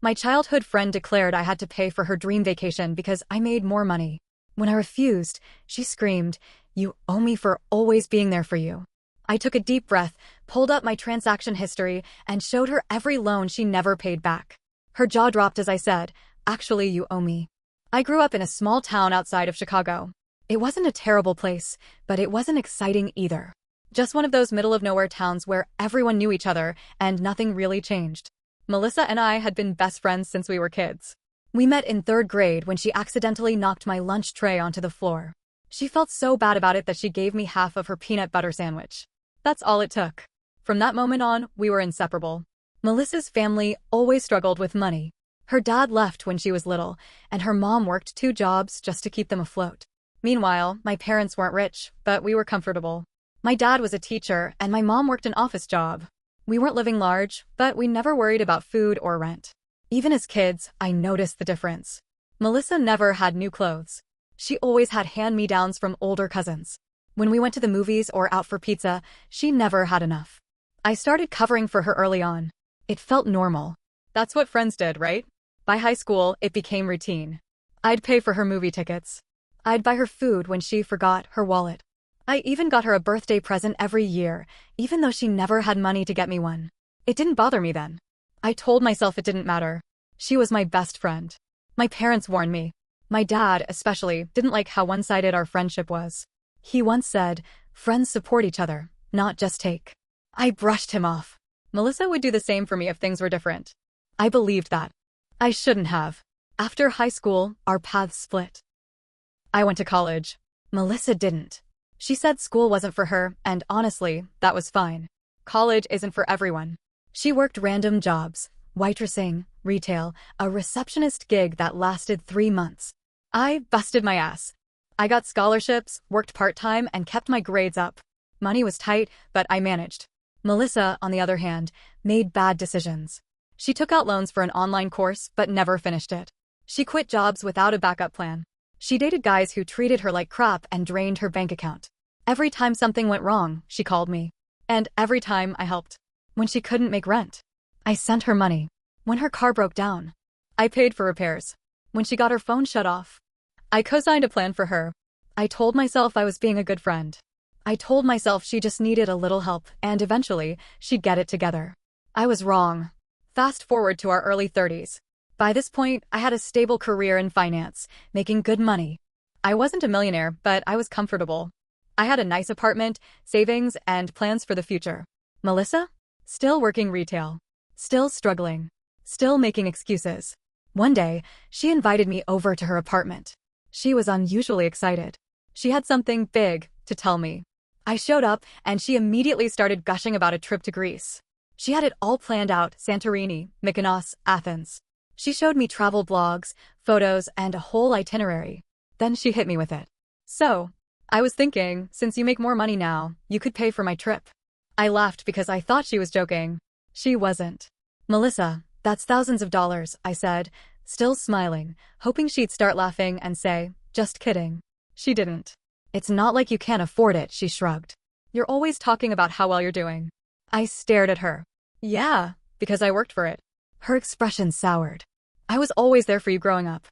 My childhood friend declared I had to pay for her dream vacation because I made more money. When I refused, she screamed, "You owe me for always being there for you." I took a deep breath, pulled up my transaction history, and showed her every loan she never paid back. Her jaw dropped as I said, "Actually, you owe me." I grew up in a small town outside of Chicago. It wasn't a terrible place, but it wasn't exciting either. Just one of those middle-of-nowhere towns where everyone knew each other and nothing really changed. Melissa and I had been best friends since we were kids. We met in 3rd grade when she accidentally knocked my lunch tray onto the floor. She felt so bad about it that she gave me half of her peanut butter sandwich. That's all it took. From that moment on, we were inseparable. Melissa's family always struggled with money. Her dad left when she was little, and her mom worked 2 jobs just to keep them afloat. Meanwhile, my parents weren't rich, but we were comfortable. My dad was a teacher, and my mom worked an office job. We weren't living large, but we never worried about food or rent. Even as kids, I noticed the difference. Melissa never had new clothes. She always had hand-me-downs from older cousins. When we went to the movies or out for pizza, she never had enough. I started covering for her early on. It felt normal. That's what friends did, right? By high school, it became routine. I'd pay for her movie tickets. I'd buy her food when she forgot her wallet. I even got her a birthday present every year, even though she never had money to get me one. It didn't bother me then. I told myself it didn't matter. She was my best friend. My parents warned me. My dad, especially, didn't like how one-sided our friendship was. He once said, "Friends support each other, not just take." I brushed him off. Melissa would do the same for me if things were different. I believed that. I shouldn't have. After high school, our paths split. I went to college. Melissa didn't. She said school wasn't for her, and honestly, that was fine. College isn't for everyone. She worked random jobs, waitressing, retail, a receptionist gig that lasted 3 months. I busted my ass. I got scholarships, worked part-time, and kept my grades up. Money was tight, but I managed. Melissa, on the other hand, made bad decisions. She took out loans for an online course, but never finished it. She quit jobs without a backup plan. She dated guys who treated her like crap and drained her bank account. Every time something went wrong, she called me. And every time I helped. When she couldn't make rent, I sent her money. When her car broke down, I paid for repairs. When she got her phone shut off, I co-signed a plan for her. I told myself I was being a good friend. I told myself she just needed a little help, and eventually, she'd get it together. I was wrong. Fast forward to our early 30s. By this point, I had a stable career in finance, making good money. I wasn't a millionaire, but I was comfortable. I had a nice apartment, savings, and plans for the future. Melissa? Still working retail. Still struggling. Still making excuses. One day, she invited me over to her apartment. She was unusually excited. She had something big to tell me. I showed up, and she immediately started gushing about a trip to Greece. She had it all planned out: Santorini, Mykonos, Athens. She showed me travel blogs, photos, and a whole itinerary. Then she hit me with it. "So, I was thinking, since you make more money now, you could pay for my trip." I laughed because I thought she was joking. She wasn't. "Melissa, that's thousands of dollars," I said, still smiling, hoping she'd start laughing and say, "Just kidding." She didn't. "It's not like you can't afford it," she shrugged. "You're always talking about how well you're doing." I stared at her. "Yeah, because I worked for it." Her expression soured. "I was always there for you growing up."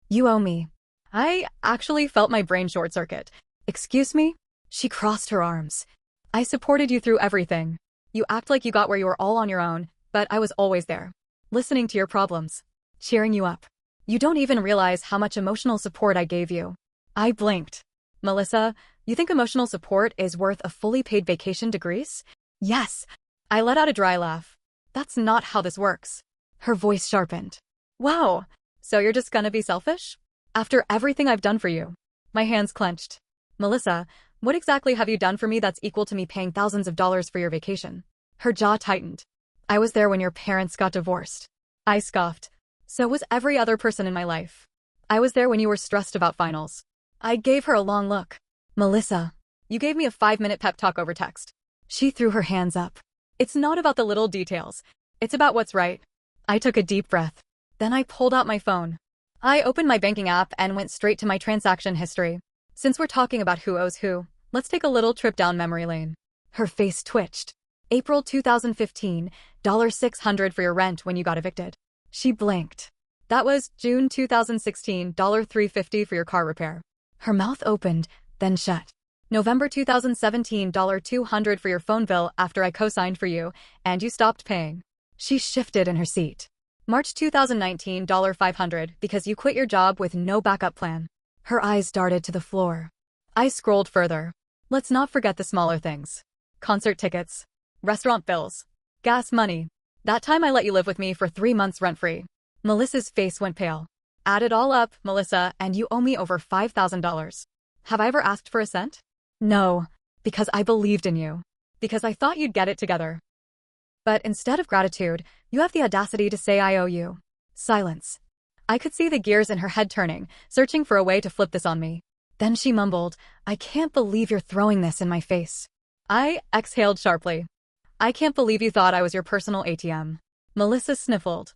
"You owe me." I actually felt my brain short-circuit. "Excuse me?" She crossed her arms. "I supported you through everything. You act like you got where you were all on your own, but I was always there. Listening to your problems. Cheering you up. You don't even realize how much emotional support I gave you." I blinked. "Melissa, you think emotional support is worth a fully paid vacation to Greece?" "Yes." I let out a dry laugh. "That's not how this works." Her voice sharpened. "Wow, so you're just gonna be selfish? After everything I've done for you?" My hands clenched. "Melissa, what exactly have you done for me that's equal to me paying thousands of dollars for your vacation?" Her jaw tightened. "I was there when your parents got divorced." I scoffed. "So was every other person in my life. I was there when you were stressed about finals." I gave her a long look. "Melissa, you gave me a 5-minute pep talk over text." She threw her hands up. "It's not about the little details. It's about what's right." I took a deep breath. Then I pulled out my phone. I opened my banking app and went straight to my transaction history. "Since we're talking about who owes who, let's take a little trip down memory lane." Her face twitched. "April 2015, $600 for your rent when you got evicted." She blinked. That was June 2016, $350 for your car repair. Her mouth opened, then shut. November 2017, $200 for your phone bill after I co-signed for you, and you stopped paying. She shifted in her seat. March 2019, $500 because you quit your job with no backup plan. Her eyes darted to the floor. I scrolled further. Let's not forget the smaller things. Concert tickets, restaurant bills, gas money. That time I let you live with me for 3 months rent-free. Melissa's face went pale. Add it all up, Melissa, and you owe me over $5,000. Have I ever asked for a cent? No, because I believed in you. Because I thought you'd get it together. But instead of gratitude, you have the audacity to say I owe you. Silence. I could see the gears in her head turning, searching for a way to flip this on me. Then she mumbled, I can't believe you're throwing this in my face. I exhaled sharply. I can't believe you thought I was your personal ATM. Melissa sniffled.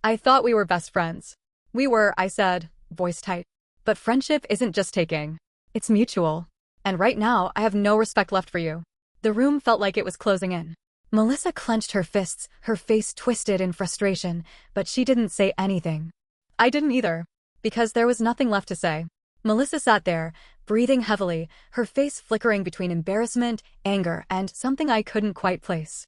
I thought we were best friends. We were, I said, voice tight. But friendship isn't just taking. It's mutual. And right now, I have no respect left for you. The room felt like it was closing in. Melissa clenched her fists, her face twisted in frustration, but she didn't say anything. I didn't either, because there was nothing left to say. Melissa sat there, breathing heavily, her face flickering between embarrassment, anger, and something I couldn't quite place.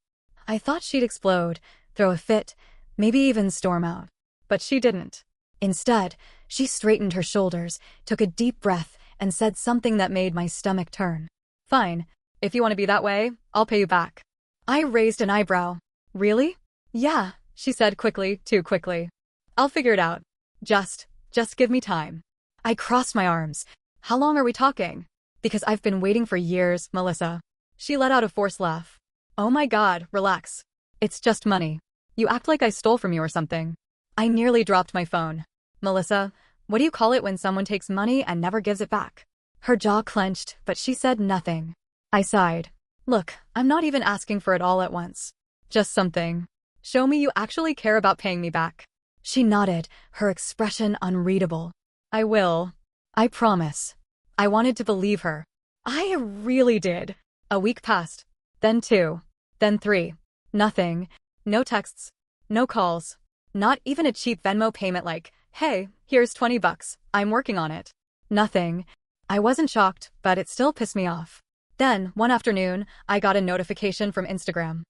I thought she'd explode, throw a fit, maybe even storm out. But she didn't. Instead, she straightened her shoulders, took a deep breath, and said something that made my stomach turn. Fine. If you want to be that way, I'll pay you back. I raised an eyebrow. Really? Yeah, she said quickly, too quickly. I'll figure it out. Just give me time. I crossed my arms. How long are we talking? Because I've been waiting for years, Melissa. She let out a forced laugh. Oh my God, relax. It's just money. You act like I stole from you or something. I nearly dropped my phone. Melissa, what do you call it when someone takes money and never gives it back? Her jaw clenched, but she said nothing. I sighed. Look, I'm not even asking for it all at once. Just something. Show me you actually care about paying me back. She nodded, her expression unreadable. I will. I promise. I wanted to believe her. I really did. A week passed. Then 2. Then 3. Nothing. No texts. No calls. Not even a cheap Venmo payment like, hey, here's $20. I'm working on it. Nothing. I wasn't shocked, but it still pissed me off. Then, one afternoon, I got a notification from Instagram.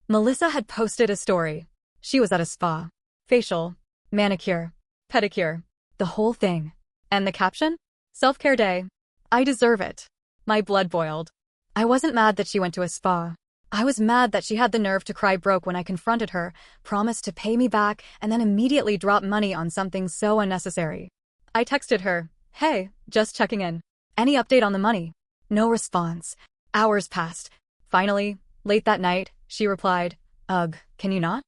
Melissa had posted a story. She was at a spa. Facial, manicure, pedicure, the whole thing. And the caption? Self-care day. I deserve it. My blood boiled. I wasn't mad that she went to a spa. I was mad that she had the nerve to cry broke when I confronted her, promised to pay me back, and then immediately drop money on something so unnecessary. I texted her, hey, just checking in. Any update on the money? No response. Hours passed. Finally, late that night, she replied, ugh, can you not?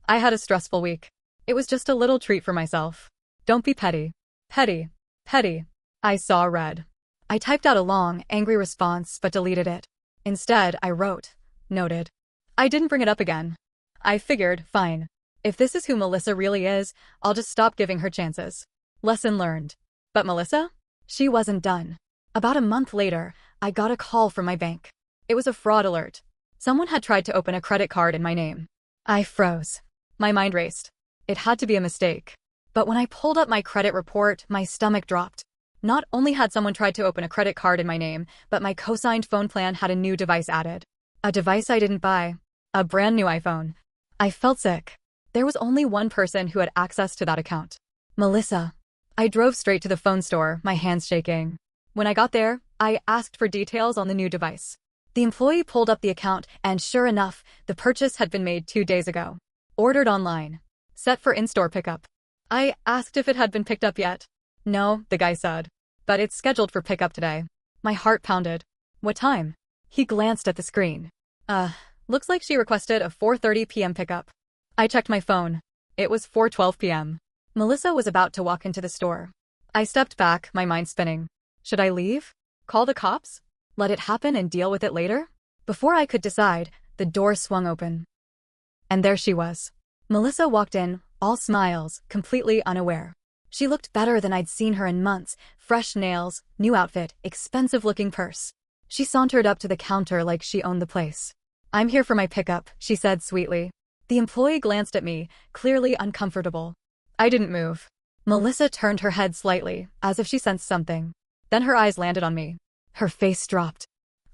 I had a stressful week. It was just a little treat for myself. Don't be petty. Petty. Petty. I saw red. I typed out a long, angry response but deleted it. Instead, I wrote, noted. I didn't bring it up again. I figured, fine. If this is who Melissa really is, I'll just stop giving her chances. Lesson learned. But Melissa? She wasn't done. About a month later, I got a call from my bank. It was a fraud alert. Someone had tried to open a credit card in my name. I froze. My mind raced. It had to be a mistake. But when I pulled up my credit report, my stomach dropped. Not only had someone tried to open a credit card in my name, but my co-signed phone plan had a new device added. A device I didn't buy. A brand new iPhone. I felt sick. There was only one person who had access to that account. Melissa. I drove straight to the phone store, my hands shaking. When I got there, I asked for details on the new device. The employee pulled up the account, and sure enough, the purchase had been made 2 days ago. Ordered online. Set for in-store pickup. I asked if it had been picked up yet. No, the guy said. But it's scheduled for pickup today. My heart pounded. What time? He glanced at the screen. Looks like she requested a 4:30 p.m. pickup. I checked my phone. It was 4:12 p.m. Melissa was about to walk into the store. I stepped back, my mind spinning. Should I leave? Call the cops? Let it happen and deal with it later? Before I could decide, the door swung open. And there she was. Melissa walked in, all smiles, completely unaware. She looked better than I'd seen her in months, fresh nails, new outfit, expensive-looking purse. She sauntered up to the counter like she owned the place. I'm here for my pickup, she said sweetly. The employee glanced at me, clearly uncomfortable. I didn't move. Melissa turned her head slightly, as if she sensed something. Then her eyes landed on me. Her face dropped.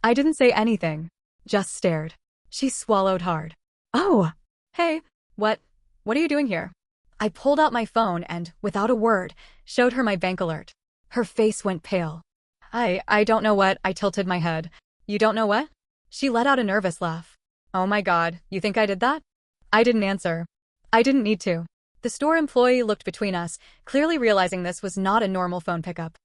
I didn't say anything, just stared. She swallowed hard. Oh, hey, what are you doing here? I pulled out my phone and, without a word, showed her my bank alert. Her face went pale. I don't know what, I tilted my head. You don't know what? She let out a nervous laugh. Oh my God, you think I did that? I didn't answer. I didn't need to. The store employee looked between us, clearly realizing this was not a normal phone pickup.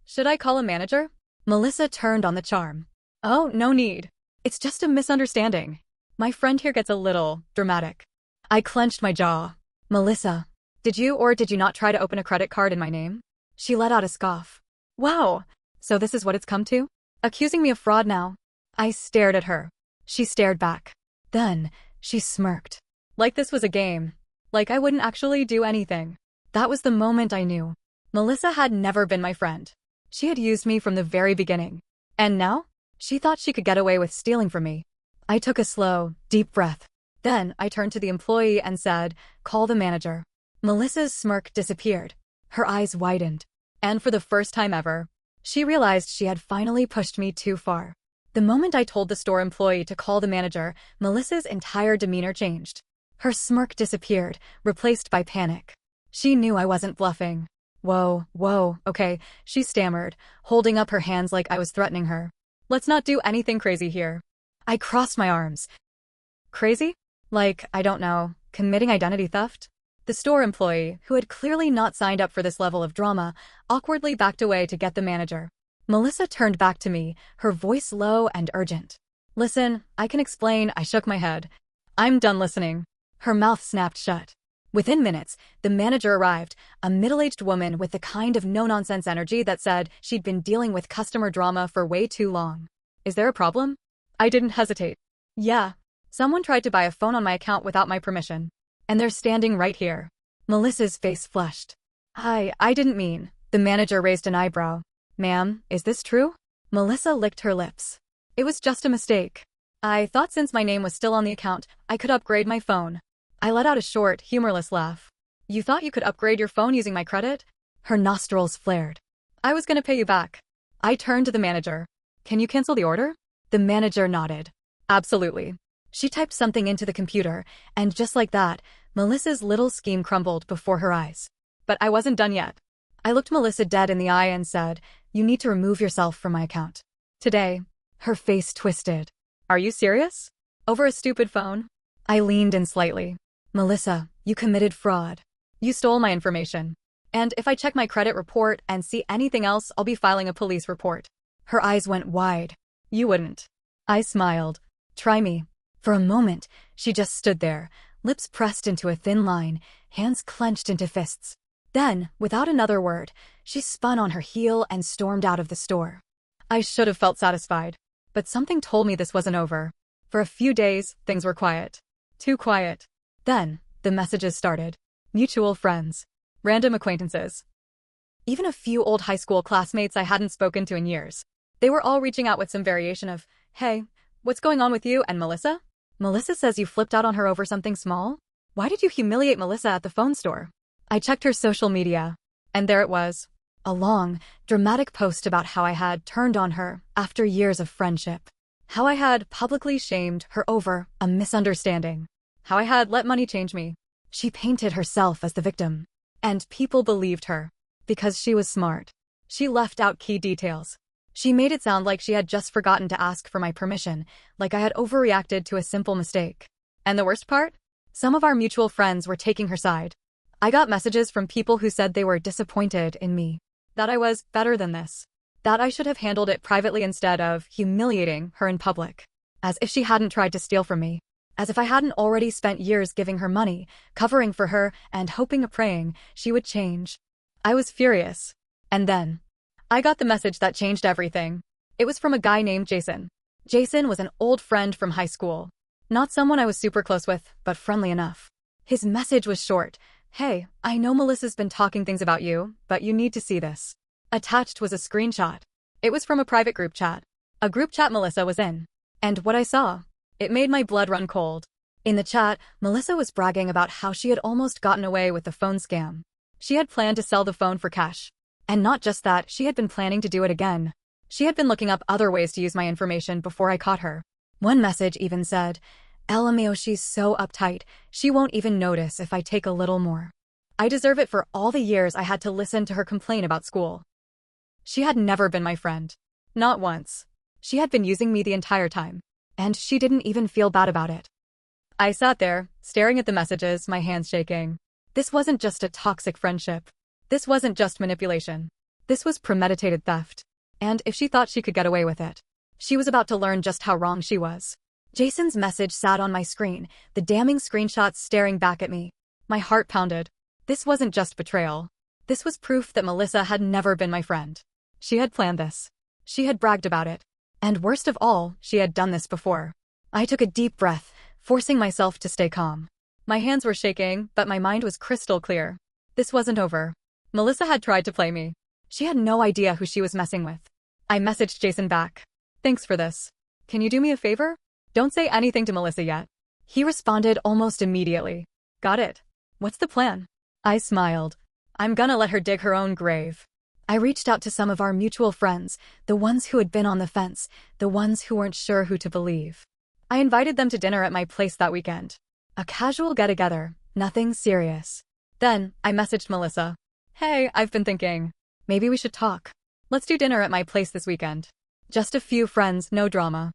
Should I call a manager? Melissa turned on the charm. Oh, no need. It's just a misunderstanding. My friend here gets a little dramatic. I clenched my jaw. Melissa, did you or did you not try to open a credit card in my name? She let out a scoff. Wow, so this is what it's come to? Accusing me of fraud now? I stared at her. She stared back. Then, she smirked. Like this was a game. Like I wouldn't actually do anything. That was the moment I knew. Melissa had never been my friend. She had used me from the very beginning. And now? She thought she could get away with stealing from me. I took a slow, deep breath. Then I turned to the employee and said, "Call the manager." Melissa's smirk disappeared. Her eyes widened. And for the first time ever, she realized she had finally pushed me too far. The moment I told the store employee to call the manager, Melissa's entire demeanor changed. Her smirk disappeared, replaced by panic. She knew I wasn't bluffing. Whoa, okay, she stammered, holding up her hands like I was threatening her. Let's not do anything crazy here. I crossed my arms. Crazy? Like, I don't know, committing identity theft? The store employee, who had clearly not signed up for this level of drama, awkwardly backed away to get the manager. Melissa turned back to me, her voice low and urgent. Listen, I can explain. I shook my head. I'm done listening. Her mouth snapped shut. Within minutes, the manager arrived, a middle-aged woman with the kind of no-nonsense energy that said she'd been dealing with customer drama for way too long. Is there a problem? I didn't hesitate. Yeah. Someone tried to buy a phone on my account without my permission. And they're standing right here. Melissa's face flushed. I didn't mean. The manager raised an eyebrow. Ma'am, is this true? Melissa licked her lips. It was just a mistake. I thought since my name was still on the account, I could upgrade my phone. I let out a short, humorless laugh. You thought you could upgrade your phone using my credit? Her nostrils flared. I was gonna pay you back. I turned to the manager. Can you cancel the order? The manager nodded. Absolutely. She typed something into the computer, and just like that, Melissa's little scheme crumbled before her eyes. But I wasn't done yet. I looked Melissa dead in the eye and said, "You need to remove yourself from my account. Today." Her face twisted. Are you serious? Over a stupid phone? I leaned in slightly. Melissa, you committed fraud. You stole my information. And if I check my credit report and see anything else, I'll be filing a police report. Her eyes went wide. You wouldn't. I smiled. Try me. For a moment, she just stood there, lips pressed into a thin line, hands clenched into fists. Then, without another word, she spun on her heel and stormed out of the store. I should have felt satisfied. But something told me this wasn't over. For a few days, things were quiet. Too quiet. Then, the messages started. Mutual friends. Random acquaintances. Even a few old high school classmates I hadn't spoken to in years. They were all reaching out with some variation of, "Hey, what's going on with you and Melissa? Melissa says you flipped out on her over something small? Why did you humiliate Melissa at the phone store?" I checked her social media. And there it was. A long, dramatic post about how I had turned on her after years of friendship. How I had publicly shamed her over a misunderstanding. How I had let money change me. She painted herself as the victim. And people believed her. Because she was smart. She left out key details. She made it sound like she had just forgotten to ask for my permission, like I had overreacted to a simple mistake. And the worst part? Some of our mutual friends were taking her side. I got messages from people who said they were disappointed in me. That I was better than this. That I should have handled it privately instead of humiliating her in public. As if she hadn't tried to steal from me. As if I hadn't already spent years giving her money, covering for her, and hoping and praying she would change. I was furious. And then, I got the message that changed everything. It was from a guy named Jason. Jason was an old friend from high school. Not someone I was super close with, but friendly enough. His message was short. Hey, I know Melissa's been talking things about you, but you need to see this. Attached was a screenshot. It was from a private group chat. A group chat Melissa was in. And what I saw, it made my blood run cold. In the chat, Melissa was bragging about how she had almost gotten away with the phone scam. She had planned to sell the phone for cash. And not just that, she had been planning to do it again. She had been looking up other ways to use my information before I caught her. One message even said, "LMAO, she's so uptight, she won't even notice if I take a little more. I deserve it for all the years I had to listen to her complain about school." She had never been my friend. Not once. She had been using me the entire time. And she didn't even feel bad about it. I sat there, staring at the messages, my hands shaking. This wasn't just a toxic friendship. This wasn't just manipulation. This was premeditated theft. And if she thought she could get away with it, she was about to learn just how wrong she was. Jason's message sat on my screen, the damning screenshots staring back at me. My heart pounded. This wasn't just betrayal. This was proof that Melissa had never been my friend. She had planned this. She had bragged about it. And worst of all, she had done this before. I took a deep breath, forcing myself to stay calm. My hands were shaking, but my mind was crystal clear. This wasn't over. Melissa had tried to play me. She had no idea who she was messing with. I messaged Jason back. "Thanks for this. Can you do me a favor? Don't say anything to Melissa yet." He responded almost immediately. "Got it. What's the plan?" I smiled. "I'm gonna let her dig her own grave." I reached out to some of our mutual friends, the ones who had been on the fence, the ones who weren't sure who to believe. I invited them to dinner at my place that weekend. A casual get-together, nothing serious. Then, I messaged Melissa. "Hey, I've been thinking. Maybe we should talk. Let's do dinner at my place this weekend. Just a few friends, no drama.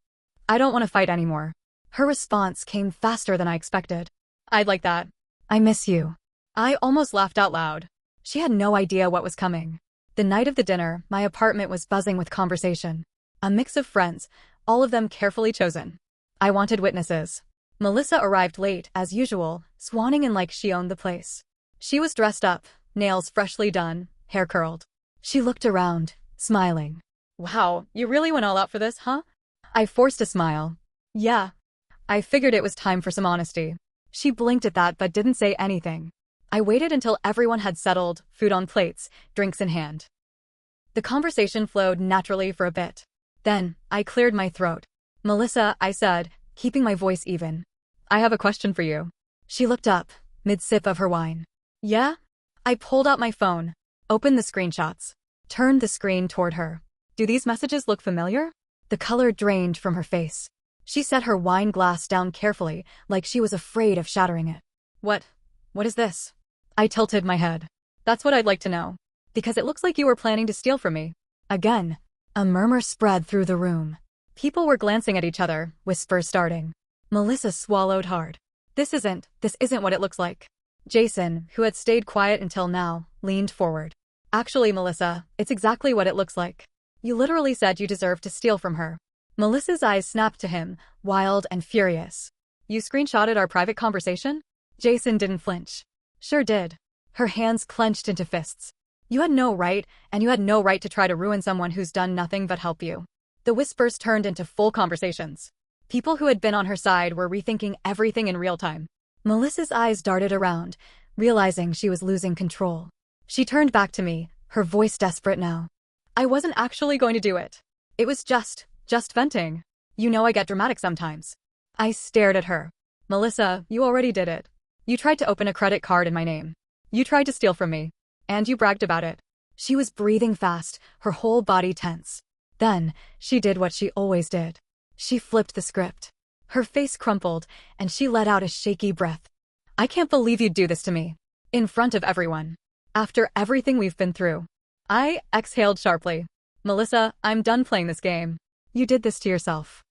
I don't want to fight anymore." Her response came faster than I expected. "I'd like that. I miss you." I almost laughed out loud. She had no idea what was coming. The night of the dinner, my apartment was buzzing with conversation. A mix of friends, all of them carefully chosen. I wanted witnesses. Melissa arrived late, as usual, swanning in like she owned the place. She was dressed up, nails freshly done, hair curled. She looked around, smiling. "Wow, you really went all out for this, huh?" I forced a smile. "Yeah. I figured it was time for some honesty." She blinked at that but didn't say anything. I waited until everyone had settled, food on plates, drinks in hand. The conversation flowed naturally for a bit. Then, I cleared my throat. "Melissa," I said, keeping my voice even. "I have a question for you." She looked up, mid-sip of her wine. "Yeah?" I pulled out my phone, opened the screenshots, turned the screen toward her. "Do these messages look familiar?" The color drained from her face. She set her wine glass down carefully, like she was afraid of shattering it. What is this?" I tilted my head. "That's what I'd like to know. Because it looks like you were planning to steal from me." Again, a murmur spread through the room. People were glancing at each other, whispers starting. Melissa swallowed hard. This isn't what it looks like." Jason, who had stayed quiet until now, leaned forward. "Actually, Melissa, it's exactly what it looks like. You literally said you deserved to steal from her." Melissa's eyes snapped to him, wild and furious. "You screenshotted our private conversation?" Jason didn't flinch. "Sure did." Her hands clenched into fists. "You had no right, and you had no right to try to ruin someone who's done nothing but help you." The whispers turned into full conversations. People who had been on her side were rethinking everything in real time. Melissa's eyes darted around, realizing she was losing control. She turned back to me, her voice desperate now. "I wasn't actually going to do it. It was just venting. You know I get dramatic sometimes." I stared at her. "Melissa, you already did it. You tried to open a credit card in my name. You tried to steal from me. And you bragged about it." She was breathing fast, her whole body tense. Then, she did what she always did. She flipped the script. Her face crumpled, and she let out a shaky breath. "I can't believe you'd do this to me. In front of everyone. After everything we've been through." I exhaled sharply. "Melissa, I'm done playing this game. You did this to yourself."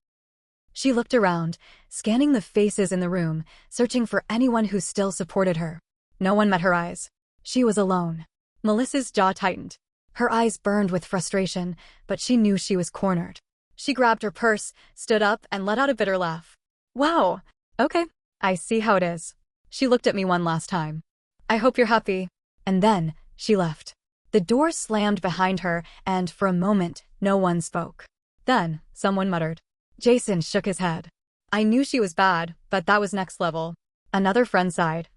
She looked around, scanning the faces in the room, searching for anyone who still supported her. No one met her eyes. She was alone. Melissa's jaw tightened. Her eyes burned with frustration, but she knew she was cornered. She grabbed her purse, stood up, and let out a bitter laugh. "Wow. Okay. I see how it is." She looked at me one last time. "I hope you're happy." And then, she left. The door slammed behind her, and for a moment, no one spoke. Then, someone muttered. Jason shook his head. I knew she was bad, but that was next level. Another friend sighed.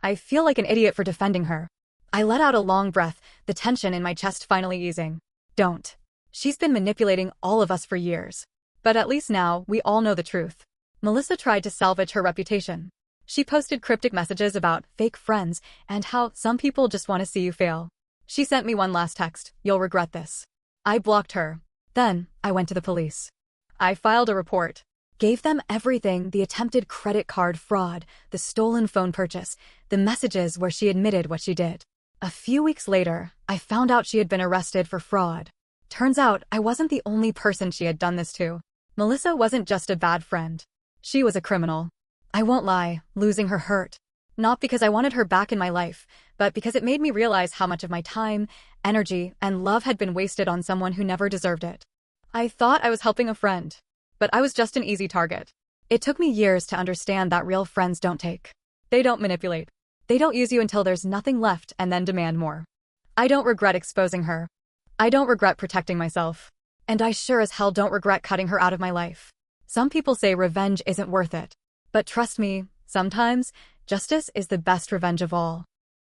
"I feel like an idiot for defending her." I let out a long breath, the tension in my chest finally easing. "Don't. She's been manipulating all of us for years. But at least now, we all know the truth." Melissa tried to salvage her reputation. She posted cryptic messages about fake friends and how some people just want to see you fail. She sent me one last text, "You'll regret this." I blocked her. Then, I went to the police. I filed a report. Gave them everything: the attempted credit card fraud, the stolen phone purchase, the messages where she admitted what she did. A few weeks later, I found out she had been arrested for fraud. Turns out, I wasn't the only person she had done this to. Melissa wasn't just a bad friend. She was a criminal. I won't lie, losing her hurt. Not because I wanted her back in my life, but because it made me realize how much of my time, energy, and love had been wasted on someone who never deserved it. I thought I was helping a friend, but I was just an easy target. It took me years to understand that real friends don't take. They don't manipulate. They don't use you until there's nothing left and then demand more. I don't regret exposing her. I don't regret protecting myself. And I sure as hell don't regret cutting her out of my life. Some people say revenge isn't worth it. But trust me, sometimes, justice is the best revenge of all.